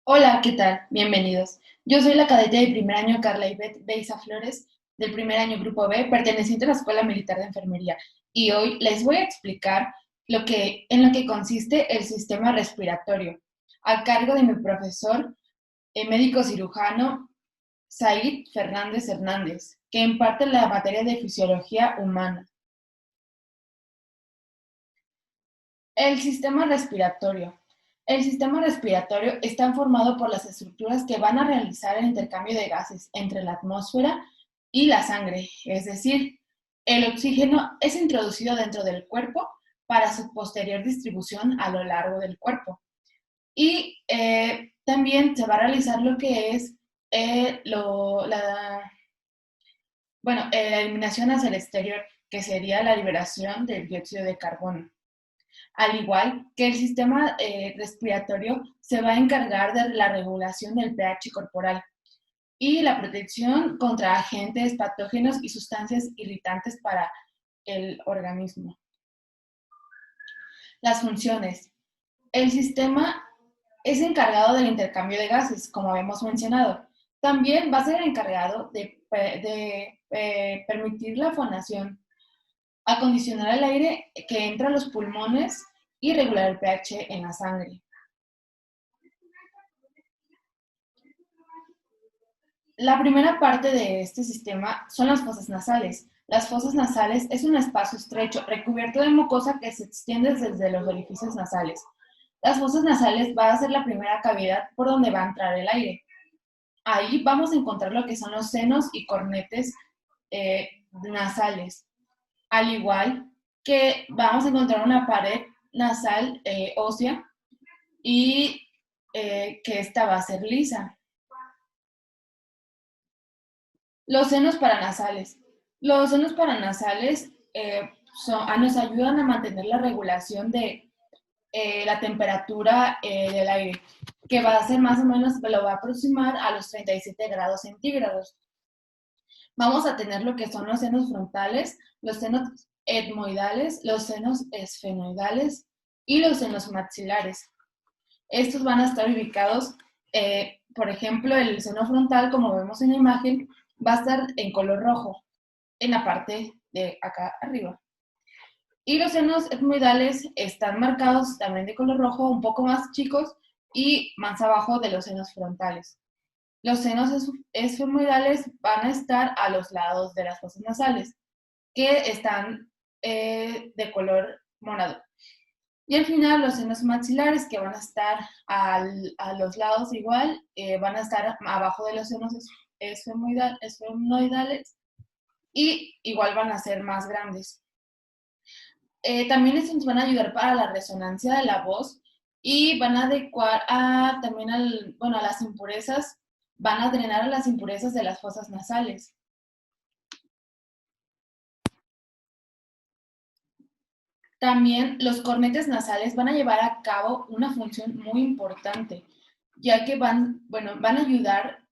Hola, ¿qué tal? Bienvenidos. Yo soy la cadete de primer año Carla Ivette Beiza Flores, del primer año Grupo B, perteneciente a la Escuela Militar de Enfermería. Y hoy les voy a explicar en lo que consiste el sistema respiratorio, a cargo de mi profesor, médico cirujano Said Fernández Hernández, que imparte la materia de fisiología humana. El sistema respiratorio. El sistema respiratorio está formado por las estructuras que van a realizar el intercambio de gases entre la atmósfera y la sangre, es decir, el oxígeno es introducido dentro del cuerpo para su posterior distribución a lo largo del cuerpo. Y también se va a realizar lo que es la eliminación hacia el exterior, que sería la liberación del dióxido de carbono. Al igual que el sistema respiratorio se va a encargar de la regulación del pH corporal y la protección contra agentes patógenos y sustancias irritantes para el organismo. Las funciones. El sistema es encargado del intercambio de gases, como habíamos mencionado. También va a ser encargado de permitir la fonación, acondicionar el aire que entra a los pulmones y regular el pH en la sangre. La primera parte de este sistema son las fosas nasales. Las fosas nasales es un espacio estrecho recubierto de mucosa que se extiende desde los orificios nasales. Las fosas nasales va a ser la primera cavidad por donde va a entrar el aire. Ahí vamos a encontrar lo que son los senos y cornetes nasales. Al igual que vamos a encontrar una pared nasal ósea y que esta va a ser lisa. Los senos paranasales. Los senos paranasales nos ayudan a mantener la regulación de la temperatura del aire, que va a ser más o menos, lo va a aproximar a los 37 grados centígrados. Vamos a tener lo que son los senos frontales, los senos etmoidales, los senos esfenoidales y los senos maxilares. Estos van a estar ubicados, por ejemplo, el seno frontal, como vemos en la imagen, va a estar en color rojo en la parte de acá arriba. Y los senos etmoidales están marcados también de color rojo, un poco más chicos y más abajo de los senos frontales. Los senos esfenoidales van a estar a los lados de las fosas nasales, que están de color morado. Y al final los senos maxilares, que van a estar a los lados igual, van a estar abajo de los senos esfenoidales y igual van a ser más grandes. También estos nos van a ayudar para la resonancia de la voz y van a adecuar también a las impurezas, van a drenar a las impurezas de las fosas nasales. También los cornetes nasales van a llevar a cabo una función muy importante, ya que van a ayudar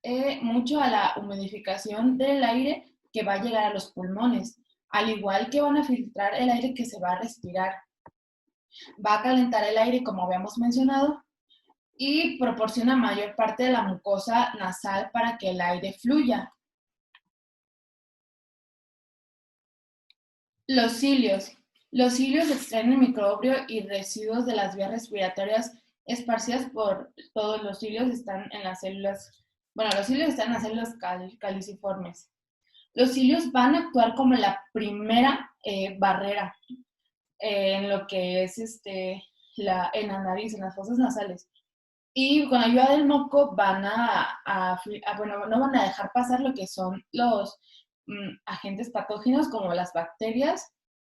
mucho a la humidificación del aire que va a llegar a los pulmones, al igual que van a filtrar el aire que se va a respirar. Va a calentar el aire, como habíamos mencionado, y proporciona mayor parte de la mucosa nasal para que el aire fluya. Los cilios. Los cilios extraen el microbio y residuos de las vías respiratorias esparcidas por todos los cilios están en las células, los cilios están en las células caliciformes. Los cilios van a actuar como la primera barrera en lo que es en la nariz, en las fosas nasales. Y con ayuda del moco no van a dejar pasar lo que son los agentes patógenos como las bacterias.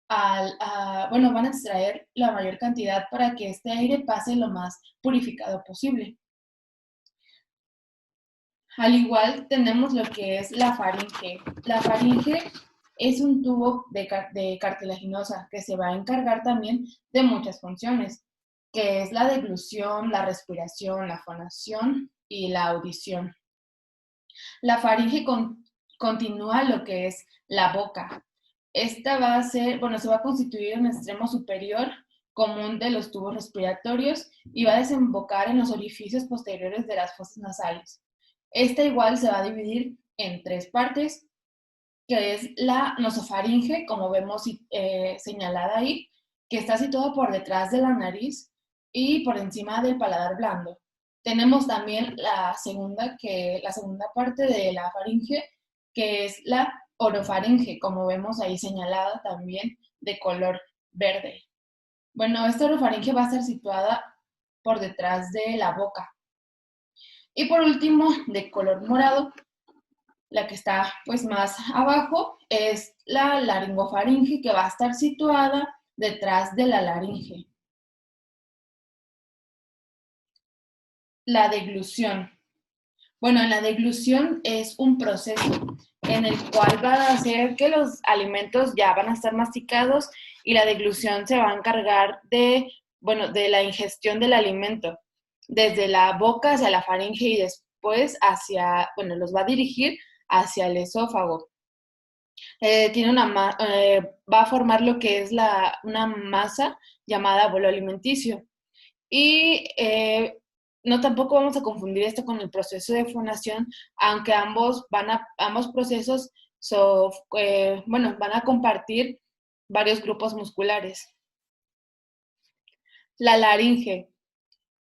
Van a extraer la mayor cantidad para que este aire pase lo más purificado posible. Al igual tenemos lo que es la faringe. La faringe es un tubo de cartilaginosa que se va a encargar también de muchas funciones, que es la deglución, la respiración, la fonación y la audición. La faringe continúa lo que es la boca. Esta va a ser, se va a constituir en el extremo superior común de los tubos respiratorios y va a desembocar en los orificios posteriores de las fosas nasales. Esta igual se va a dividir en tres partes, que es la nasofaringe, como vemos señalada ahí, que está situada por detrás de la nariz y por encima del paladar blando. Tenemos también la segunda parte de la faringe, que es la orofaringe, como vemos ahí señalada también de color verde. Bueno, esta orofaringe va a estar situada por detrás de la boca. Y por último, de color morado, la que está pues más abajo es la laringofaringe, que va a estar situada detrás de la laringe. La deglución. Bueno, la deglución es un proceso en el cual va a hacer que los alimentos ya van a estar masticados y la deglución se va a encargar de la ingestión del alimento, desde la boca hacia la faringe y después los va a dirigir hacia el esófago. Va a formar lo que es una masa llamada bolo alimenticio. Y no tampoco vamos a confundir esto con el proceso de fonación, aunque ambos procesos van a compartir varios grupos musculares. La laringe.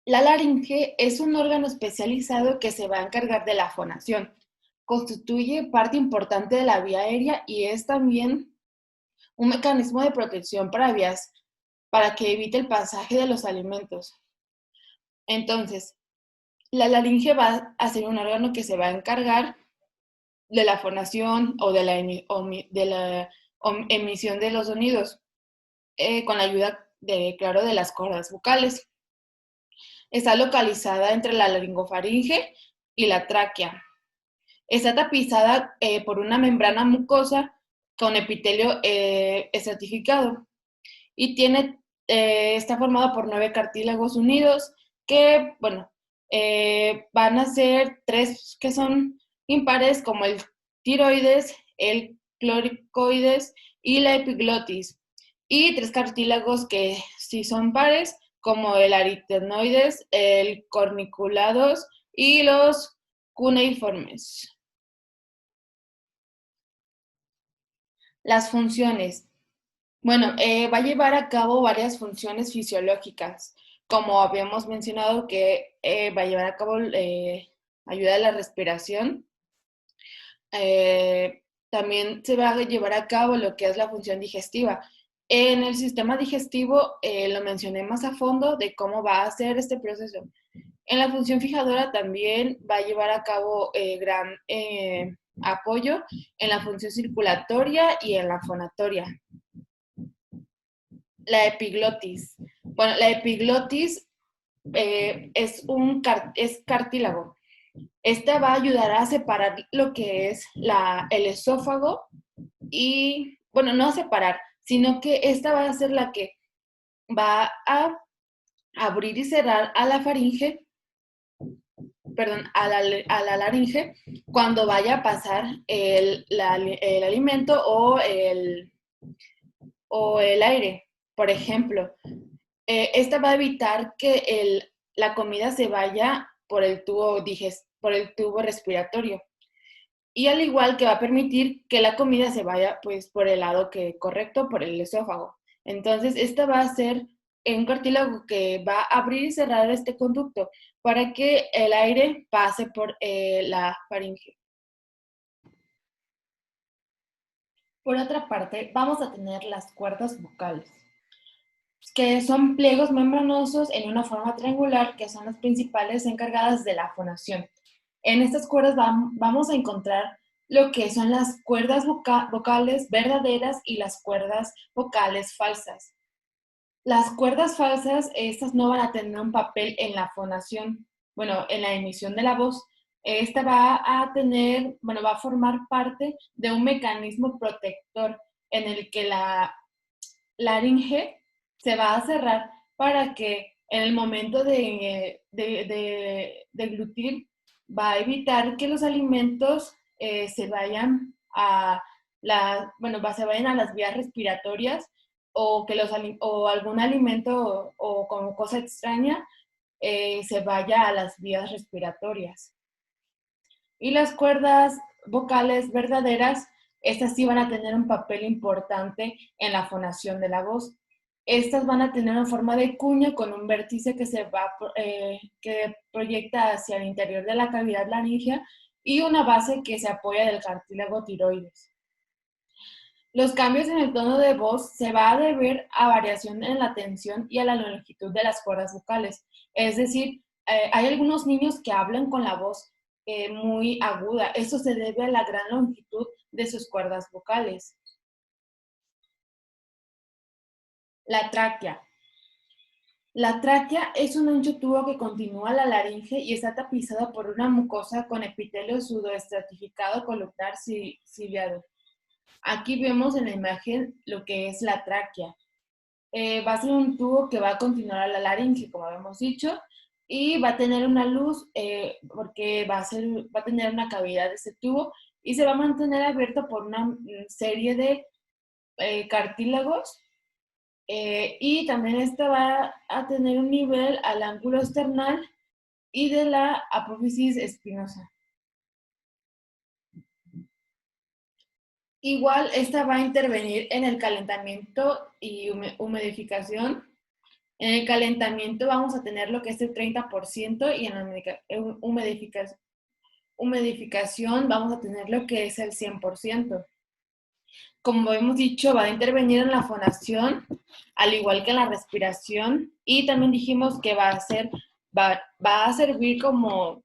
La laringe es un órgano especializado que se va a encargar de la fonación. Constituye parte importante de la vía aérea y es también un mecanismo de protección para que evite el pasaje de los alimentos. Entonces, la laringe va a ser un órgano que se va a encargar de la fonación o de la emisión de los sonidos con la ayuda de las cuerdas vocales. Está localizada entre la laringofaringe y la tráquea. Está tapizada por una membrana mucosa con epitelio estratificado y está formada por 9 cartílagos unidos que, van a ser 3 que son impares, como el tiroides, el cloricoides y la epiglotis, y 3 cartílagos que sí son pares, como el aritenoides, el corniculados y los cuneiformes. Las funciones. Bueno, va a llevar a cabo varias funciones fisiológicas, como habíamos mencionado que va a llevar a cabo ayuda a la respiración. También se va a llevar a cabo lo que es la función digestiva. En el sistema digestivo lo mencioné más a fondo de cómo va a ser este proceso. En la función fijadora también va a llevar a cabo gran apoyo en la función circulatoria y en la fonatoria. La epiglotis. Bueno, la epiglotis es cartílago. Esta va a ayudar a separar lo que es el esófago y, bueno, no a separar, sino que esta va a ser la que va a abrir y cerrar a la faringe, a la laringe, cuando vaya a pasar el alimento o el aire. Por ejemplo, esta va a evitar que la comida se vaya por el tubo respiratorio. Y al igual que va a permitir que la comida se vaya pues por el lado correcto, por el esófago. Entonces, esta va a ser un cartílago que va a abrir y cerrar este conducto para que el aire pase por la faringe. Por otra parte, vamos a tener las cuerdas vocales, que son pliegos membranosos en una forma triangular, que son las principales encargadas de la fonación. En estas cuerdas vamos a encontrar lo que son las cuerdas vocales verdaderas y las cuerdas vocales falsas. Las cuerdas falsas, estas no van a tener un papel en la fonación, en la emisión de la voz. Esta va a formar parte de un mecanismo protector en el que la laringe se va a cerrar para que en el momento de deglutir va a evitar que los alimentos se vayan a las vías respiratorias o algún alimento o como cosa extraña se vaya a las vías respiratorias. Y las cuerdas vocales verdaderas, estas sí van a tener un papel importante en la fonación de la voz. Estas van a tener una forma de cuña con un vértice que proyecta hacia el interior de la cavidad laringea y una base que se apoya del cartílago tiroides. Los cambios en el tono de voz se va a deber a variación en la tensión y a la longitud de las cuerdas vocales. Es decir, hay algunos niños que hablan con la voz muy aguda. Esto se debe a la gran longitud de sus cuerdas vocales. La tráquea. La tráquea es un ancho tubo que continúa la laringe y está tapizado por una mucosa con epitelio pseudoestratificado columnar ciliado. Aquí vemos en la imagen lo que es la tráquea. Va a ser un tubo que va a continuar a la laringe, como habíamos dicho, y va a tener una luz porque va a tener una cavidad de ese tubo y se va a mantener abierto por una serie de cartílagos y también esta va a tener un nivel al ángulo esternal y de la apófisis espinosa. Igual esta va a intervenir en el calentamiento y humidificación. En el calentamiento vamos a tener lo que es el 30% y en la humidificación vamos a tener lo que es el 100%. Como hemos dicho, va a intervenir en la fonación, al igual que en la respiración, y también dijimos que va a servir como,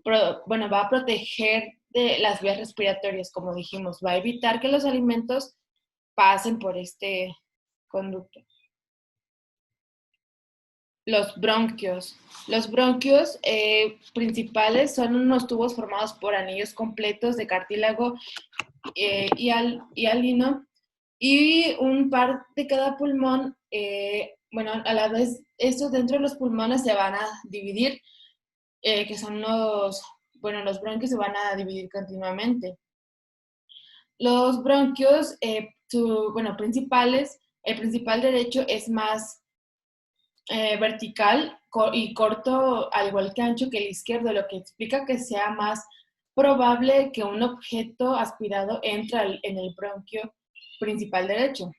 va a proteger de las vías respiratorias, como dijimos, va a evitar que los alimentos pasen por este conducto. Los bronquios. Los bronquios principales son unos tubos formados por anillos completos de cartílago hialino y un par de cada pulmón. A la vez, estos dentro de los pulmones se van a dividir, que son los bronquios se van a dividir continuamente. Los bronquios, principales, el principal derecho es más vertical y corto, al igual que ancho que el izquierdo, lo que explica que sea más probable que un objeto aspirado entre en el bronquio principal derecho.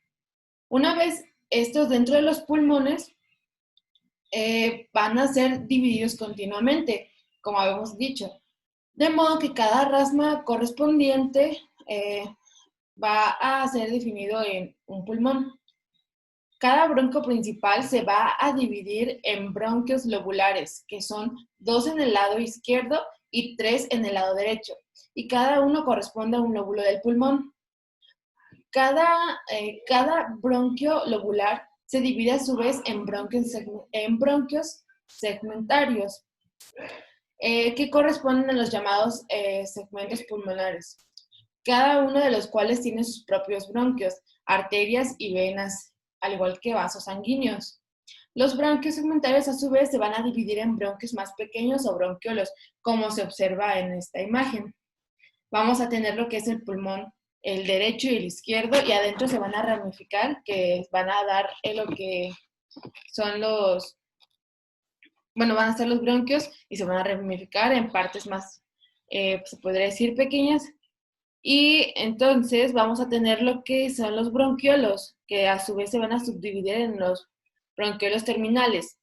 Una vez estos dentro de los pulmones, van a ser divididos continuamente, como habíamos dicho. De modo que cada rasma correspondiente va a ser definido en un pulmón. Cada bronquio principal se va a dividir en bronquios lobulares, que son 2 en el lado izquierdo y 3 en el lado derecho, y cada uno corresponde a un lóbulo del pulmón. Cada bronquio lobular se divide a su vez en bronquios segmentarios, que corresponden a los llamados segmentos pulmonares, cada uno de los cuales tiene sus propios bronquios, arterias y venas, al igual que vasos sanguíneos. Los bronquios segmentarios a su vez se van a dividir en bronquios más pequeños o bronquiolos, como se observa en esta imagen. Vamos a tener lo que es el pulmón, el derecho y el izquierdo, y adentro se van a ramificar, que van a dar lo que son van a ser los bronquios y se van a ramificar en partes más, se podría decir, pequeñas. Y entonces vamos a tener lo que son los bronquiolos, que a su vez se van a subdividir en los bronquiolos terminales.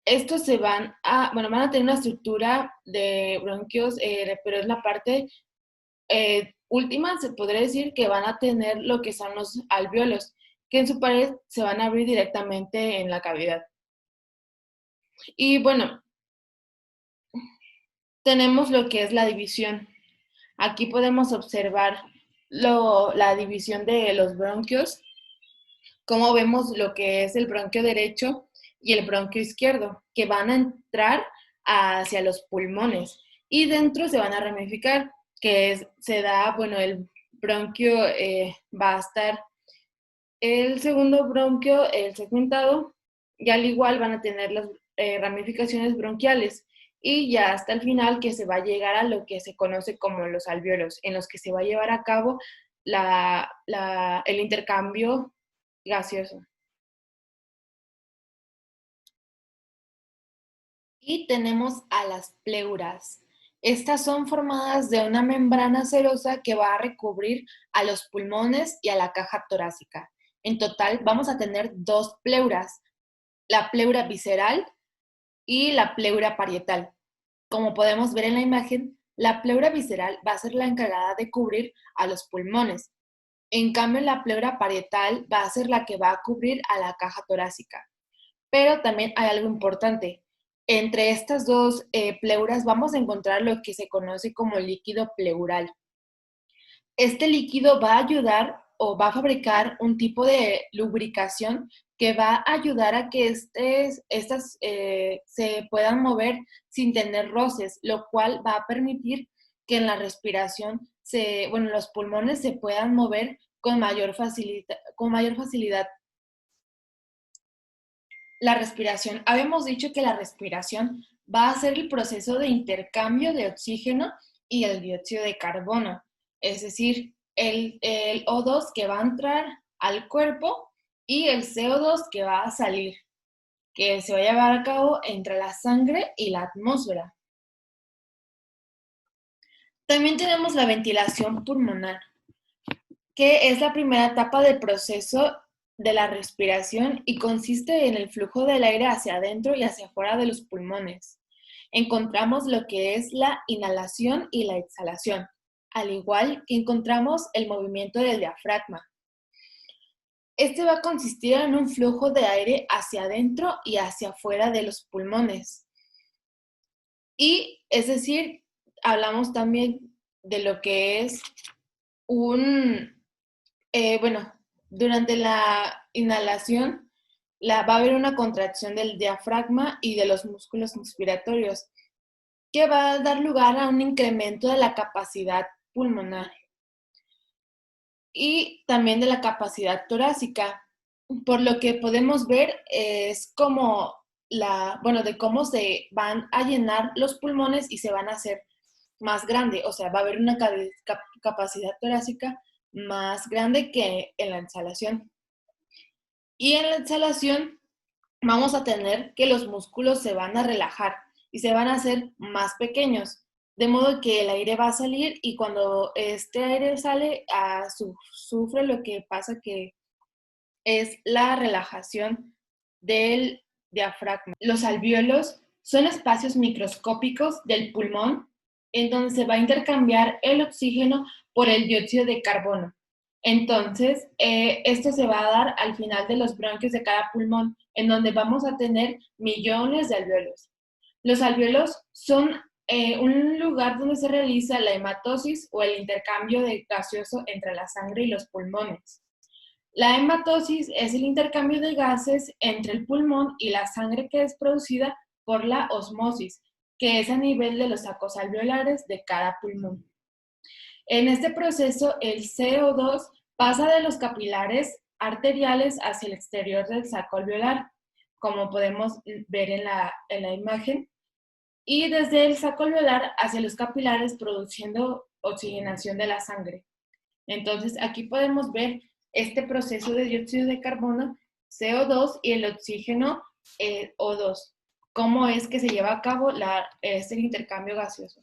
Estos van a tener una estructura de bronquios, pero es la parte última, se podría decir que van a tener lo que son los alvéolos, que en su pared se van a abrir directamente en la cavidad. Y bueno, tenemos lo que es la división. Aquí podemos observar la división de los bronquios, como vemos lo que es el bronquio derecho y el bronquio izquierdo, que van a entrar hacia los pulmones y dentro se van a ramificar, el bronquio va a estar el segundo bronquio, el segmentado, y al igual van a tener las ramificaciones bronquiales y ya hasta el final que se va a llegar a lo que se conoce como los alvéolos, en los que se va a llevar a cabo el intercambio gaseoso. Y tenemos a las pleuras. Estas son formadas de una membrana serosa que va a recubrir a los pulmones y a la caja torácica. En total vamos a tener dos pleuras, la pleura visceral y la pleura parietal. Como podemos ver en la imagen, la pleura visceral va a ser la encargada de cubrir a los pulmones. En cambio, la pleura parietal va a ser la que va a cubrir a la caja torácica. Pero también hay algo importante. Entre estas dos pleuras vamos a encontrar lo que se conoce como líquido pleural. Este líquido va a ayudar o va a fabricar un tipo de lubricación que va a ayudar a que estas se puedan mover sin tener roces, lo cual va a permitir que en la respiración, los pulmones se puedan mover con mayor facilidad. La respiración. Habíamos dicho que la respiración va a ser el proceso de intercambio de oxígeno y el dióxido de carbono, es decir, el O2 que va a entrar al cuerpo y el CO2 que va a salir, que se va a llevar a cabo entre la sangre y la atmósfera. También tenemos la ventilación pulmonar, que es la primera etapa del proceso de la respiración y consiste en el flujo del aire hacia adentro y hacia afuera de los pulmones. Encontramos lo que es la inhalación y la exhalación, al igual que encontramos el movimiento del diafragma. Este va a consistir en un flujo de aire hacia adentro y hacia afuera de los pulmones. Y es decir, hablamos también de lo que es durante la inhalación va a haber una contracción del diafragma y de los músculos inspiratorios, que va a dar lugar a un incremento de la capacidad pulmonar y también de la capacidad torácica. Por lo que podemos ver es como de cómo se van a llenar los pulmones y se van a hacer más grande, o sea, va a haber una capacidad torácica más grande que en la exhalación. Y en la exhalación vamos a tener que los músculos se van a relajar y se van a hacer más pequeños, de modo que el aire va a salir y cuando este aire sale, sufre lo que pasa que es la relajación del diafragma. Los alvéolos son espacios microscópicos del pulmón en donde se va a intercambiar el oxígeno por el dióxido de carbono. Entonces, esto se va a dar al final de los bronquios de cada pulmón, en donde vamos a tener millones de alvéolos. Los alvéolos son un lugar donde se realiza la hematosis o el intercambio de gaseoso entre la sangre y los pulmones. La hematosis es el intercambio de gases entre el pulmón y la sangre que es producida por la osmosis, que es a nivel de los sacos alveolares de cada pulmón. En este proceso, el CO2 pasa de los capilares arteriales hacia el exterior del saco alveolar, como podemos ver en la imagen, y desde el saco alveolar hacia los capilares produciendo oxigenación de la sangre. Entonces, aquí podemos ver este proceso de dióxido de carbono, CO2 y el oxígeno O2. ¿Cómo es que se lleva a cabo este intercambio gaseoso?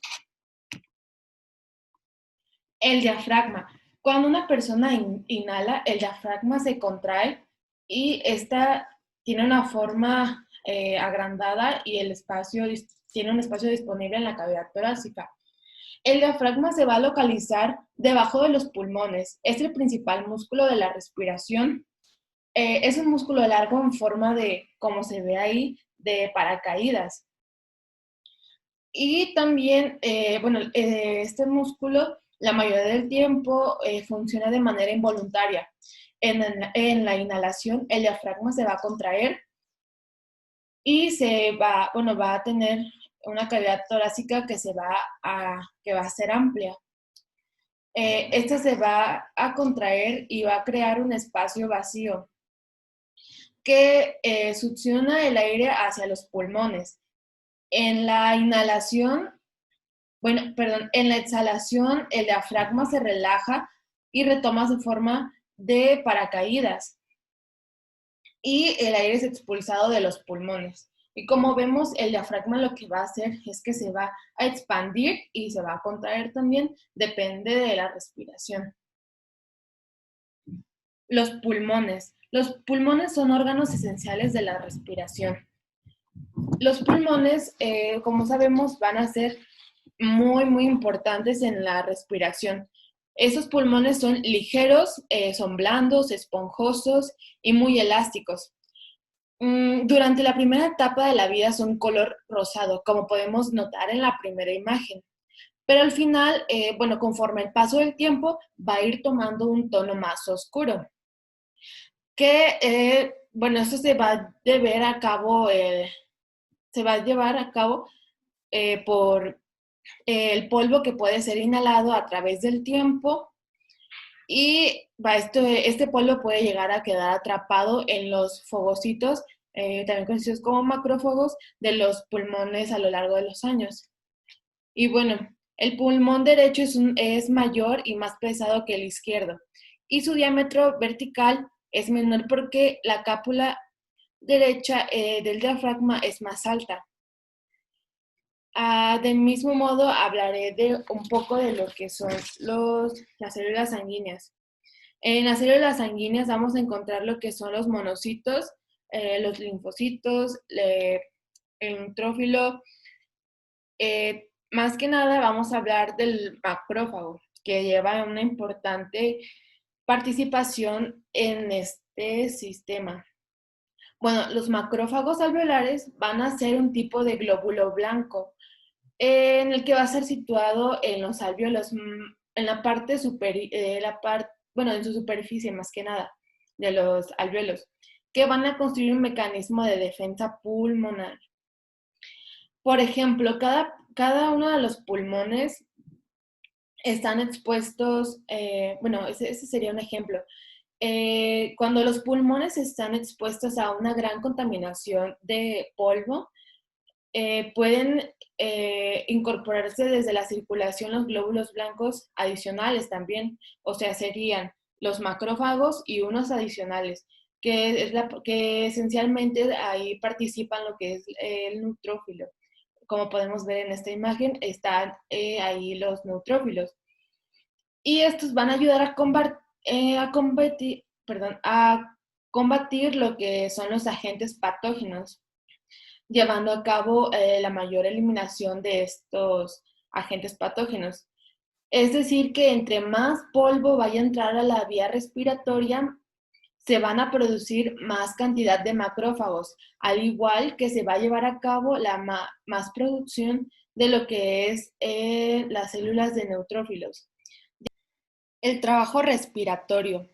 El diafragma. Cuando una persona inhala, el diafragma se contrae y esta tiene una forma agrandada y tiene un espacio disponible en la cavidad torácica. El diafragma se va a localizar debajo de los pulmones. Es el principal músculo de la respiración. Es un músculo largo en forma de, como se ve ahí, de paracaídas. Y también, este músculo la mayoría del tiempo funciona de manera involuntaria. En la inhalación, el diafragma se va a contraer y va a tener una cavidad torácica que va a ser amplia. Esta se va a contraer y va a crear un espacio vacío que succiona el aire hacia los pulmones. En la inhalación, en la exhalación, el diafragma se relaja y retoma su forma de paracaídas. y el aire es expulsado de los pulmones. Y como vemos, el diafragma lo que va a hacer es que se va a expandir y se va a contraer también, depende de la respiración. Los pulmones. Los pulmones son órganos esenciales de la respiración. Los pulmones, como sabemos, van a ser muy, muy importantes en la respiración. Esos pulmones son ligeros, son blandos, esponjosos y muy elásticos. Durante la primera etapa de la vida son color rosado, como podemos notar en la primera imagen. Pero al final, bueno, conforme el paso del tiempo, va a ir tomando un tono más oscuro. Bueno, esto se va a llevar a cabo, por el polvo que puede ser inhalado a través del tiempo y este polvo puede llegar a quedar atrapado en los fogocitos, también conocidos como macrófagos, de los pulmones a lo largo de los años. Y bueno, el pulmón derecho es mayor y más pesado que el izquierdo y su diámetro vertical es menor porque la cápsula derecha del diafragma es más alta. Del mismo modo, hablaré de un poco de lo que son las células sanguíneas. En las células sanguíneas vamos a encontrar lo que son los monocitos, los linfocitos, el neutrófilo. Más que nada vamos a hablar del macrófago, que lleva una importante participación en este sistema. Bueno, los macrófagos alveolares van a ser un tipo de glóbulo blanco en el que va a ser situado en los alvéolos, en la parte superior, bueno, en su superficie más que nada, de los alvéolos, que van a construir un mecanismo de defensa pulmonar. Por ejemplo, cada uno de los pulmones están expuestos, bueno, ese sería un ejemplo. Cuando los pulmones están expuestos a una gran contaminación de polvo, pueden incorporarse desde la circulación los glóbulos blancos adicionales también, o sea, serían los macrófagos y unos adicionales, que esencialmente ahí participan lo que es el neutrófilo. Como podemos ver en esta imagen, están ahí los neutrófilos. Y estos van a ayudar a combatir lo que son los agentes patógenos, llevando a cabo la mayor eliminación de estos agentes patógenos. Es decir, que entre más polvo vaya a entrar a la vía respiratoria, se van a producir más cantidad de macrófagos, al igual que se va a llevar a cabo más producción de lo que es las células de neutrófilos. El trabajo respiratorio.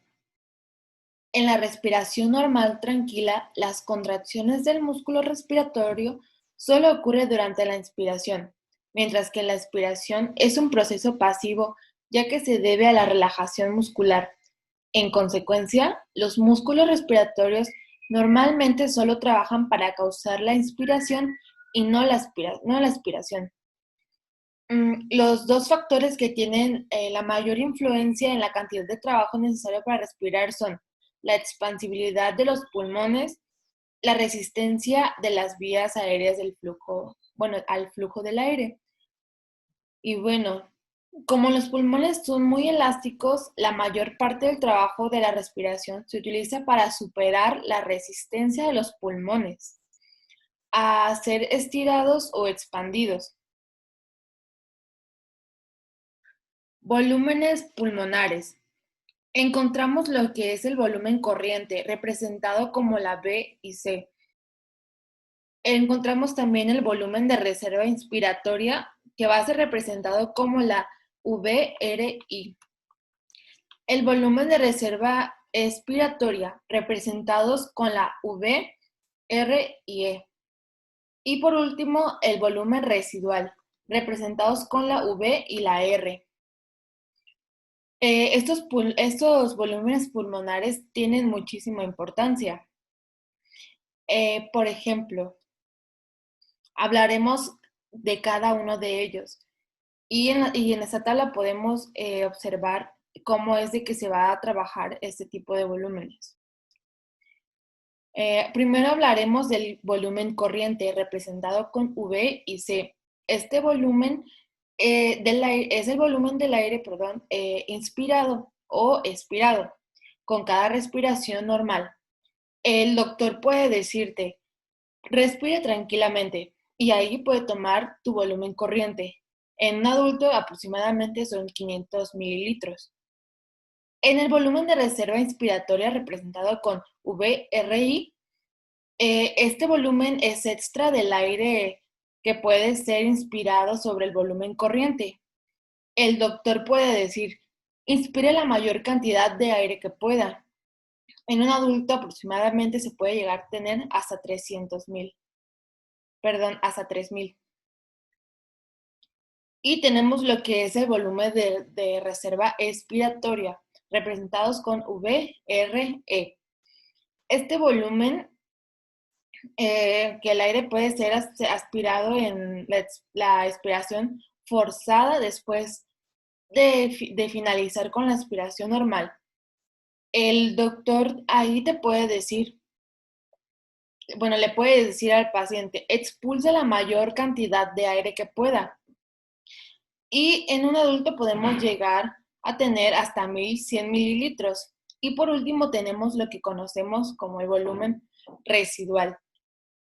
En la respiración normal tranquila, las contracciones del músculo respiratorio solo ocurren durante la inspiración, mientras que la expiración es un proceso pasivo, ya que se debe a la relajación muscular. En consecuencia, los músculos respiratorios normalmente solo trabajan para causar la inspiración y no la expiración. Los dos factores que tienen la mayor influencia en la cantidad de trabajo necesario para respirar son la expansibilidad de los pulmones, la resistencia de las vías aéreas al flujo del aire. Y bueno, como los pulmones son muy elásticos, la mayor parte del trabajo de la respiración se utiliza para superar la resistencia de los pulmones a ser estirados o expandidos. Volúmenes pulmonares. Encontramos lo que es el volumen corriente, representado como la B y C. Encontramos también el volumen de reserva inspiratoria, que va a ser representado como la VRI. El volumen de reserva expiratoria, representados con la V, R y E. Y por último, el volumen residual, representados con la V y la R. Estos volúmenes pulmonares tienen muchísima importancia. Por ejemplo, hablaremos de cada uno de ellos. Y en esta tabla podemos observar cómo es de que se va a trabajar este tipo de volúmenes. Primero hablaremos del volumen corriente representado con V y C. Este volumen es el volumen del aire, perdón, inspirado o expirado con cada respiración normal. El doctor puede decirte, respire tranquilamente y ahí puede tomar tu volumen corriente. En un adulto aproximadamente son 500 mililitros. En el volumen de reserva inspiratoria representado con VRI, este volumen es extra del aire que puede ser inspirado sobre el volumen corriente. El doctor puede decir, inspire la mayor cantidad de aire que pueda. En un adulto aproximadamente se puede llegar a tener hasta 300,000, perdón, hasta 3,000. Y tenemos lo que es el volumen de reserva expiratoria, representados con VRE. Este volumen que el aire puede ser aspirado en la expiración forzada después de finalizar con la aspiración normal. El doctor ahí te puede decir, bueno, le puede decir al paciente, expulse la mayor cantidad de aire que pueda. Y en un adulto podemos llegar a tener hasta 1,100 mililitros. Y por último tenemos lo que conocemos como el volumen residual,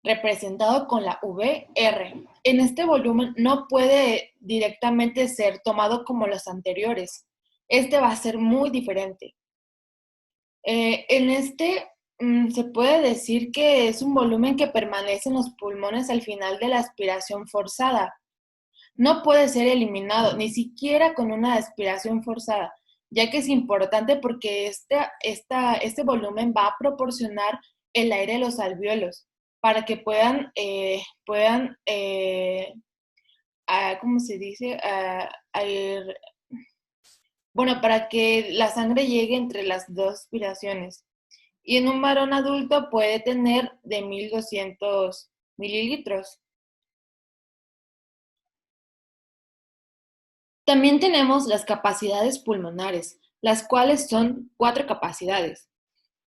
representado con la VR. En este volumen no puede directamente ser tomado como los anteriores. Este va a ser muy diferente. En este se puede decir que es un volumen que permanece en los pulmones al final de la aspiración forzada. No puede ser eliminado, ni siquiera con una aspiración forzada, ya que es importante porque este volumen va a proporcionar el aire a los alvéolos para que ¿cómo se dice? Bueno, para que la sangre llegue entre las dos aspiraciones. Y en un varón adulto puede tener de 1,200 mililitros. También tenemos las capacidades pulmonares, las cuales son 4 capacidades.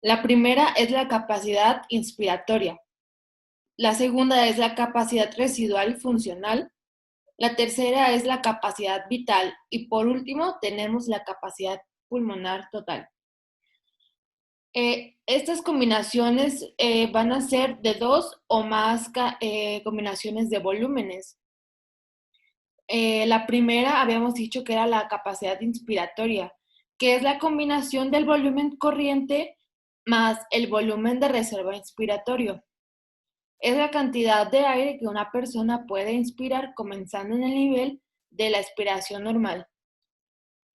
La primera es la capacidad inspiratoria. La segunda es la capacidad residual funcional. La tercera es la capacidad vital. Y por último tenemos la capacidad pulmonar total. Estas combinaciones van a ser de 2 o más combinaciones de volúmenes. La primera habíamos dicho que era la capacidad inspiratoria, que es la combinación del volumen corriente más el volumen de reserva inspiratorio. Es la cantidad de aire que una persona puede inspirar comenzando en el nivel de la expiración normal.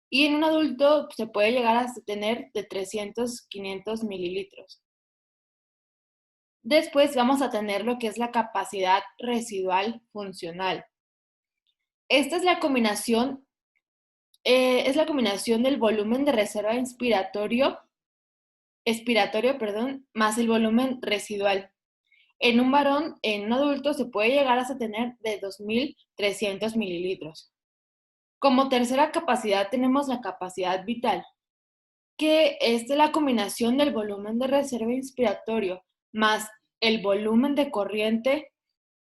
Y en un adulto se puede llegar a tener de 300, 500 mililitros. Después vamos a tener lo que es la capacidad residual funcional. Esta es la combinación del volumen de reserva expiratorio, más el volumen residual. En un adulto se puede llegar hasta tener de 2,300 mililitros. Como tercera capacidad tenemos la capacidad vital, que es de la combinación del volumen de reserva inspiratorio más el volumen de corriente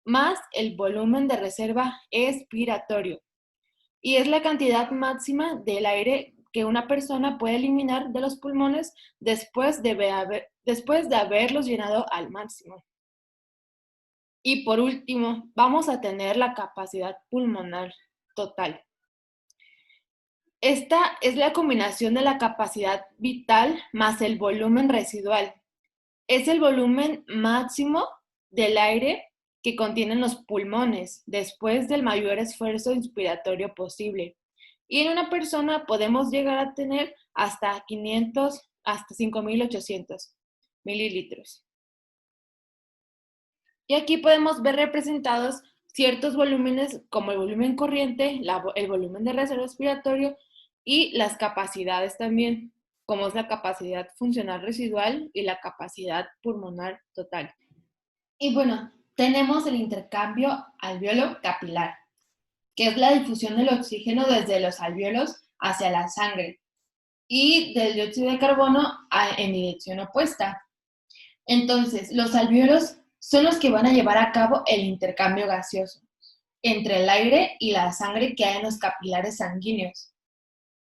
más el volumen de reserva expiratorio. Y es la cantidad máxima del aire que una persona puede eliminar de los pulmones después de haberlos llenado al máximo. Y por último, vamos a tener la capacidad pulmonar total. Esta es la combinación de la capacidad vital más el volumen residual. Es el volumen máximo del aire que contienen los pulmones después del mayor esfuerzo inspiratorio posible. Y en una persona podemos llegar a tener hasta 5,800 mililitros. Y aquí podemos ver representados ciertos volúmenes como el volumen corriente, el volumen de reserva respiratorio y las capacidades también, como es la capacidad funcional residual y la capacidad pulmonar total. Y bueno, tenemos el intercambio alveolo-capilar, que es la difusión del oxígeno desde los alvéolos hacia la sangre y del dióxido de carbono en dirección opuesta. Entonces, los alvéolos son los que van a llevar a cabo el intercambio gaseoso entre el aire y la sangre que hay en los capilares sanguíneos.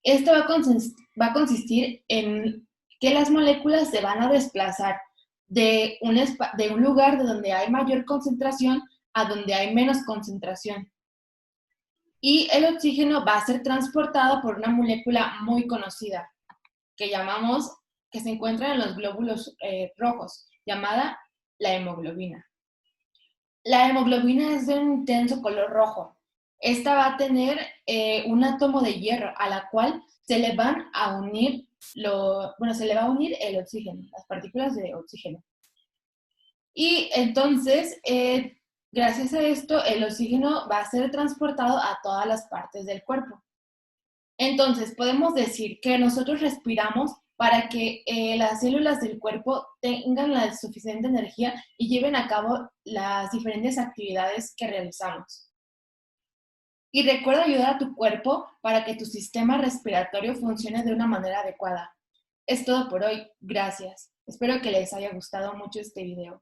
Esto va a consistir en que las moléculas se van a desplazar de un lugar de donde hay mayor concentración a donde hay menos concentración. Y el oxígeno va a ser transportado por una molécula muy conocida que se encuentra en los glóbulos rojos, llamada la hemoglobina. La hemoglobina es de un intenso color rojo. Esta va a tener un átomo de hierro a la cual se le van a unir se le va a unir el oxígeno, las partículas de oxígeno. Y entonces, gracias a esto, el oxígeno va a ser transportado a todas las partes del cuerpo. Entonces, podemos decir que nosotros respiramos para que las células del cuerpo tengan la suficiente energía y lleven a cabo las diferentes actividades que realizamos. Y recuerda ayudar a tu cuerpo para que tu sistema respiratorio funcione de una manera adecuada. Es todo por hoy. Gracias. Espero que les haya gustado mucho este video.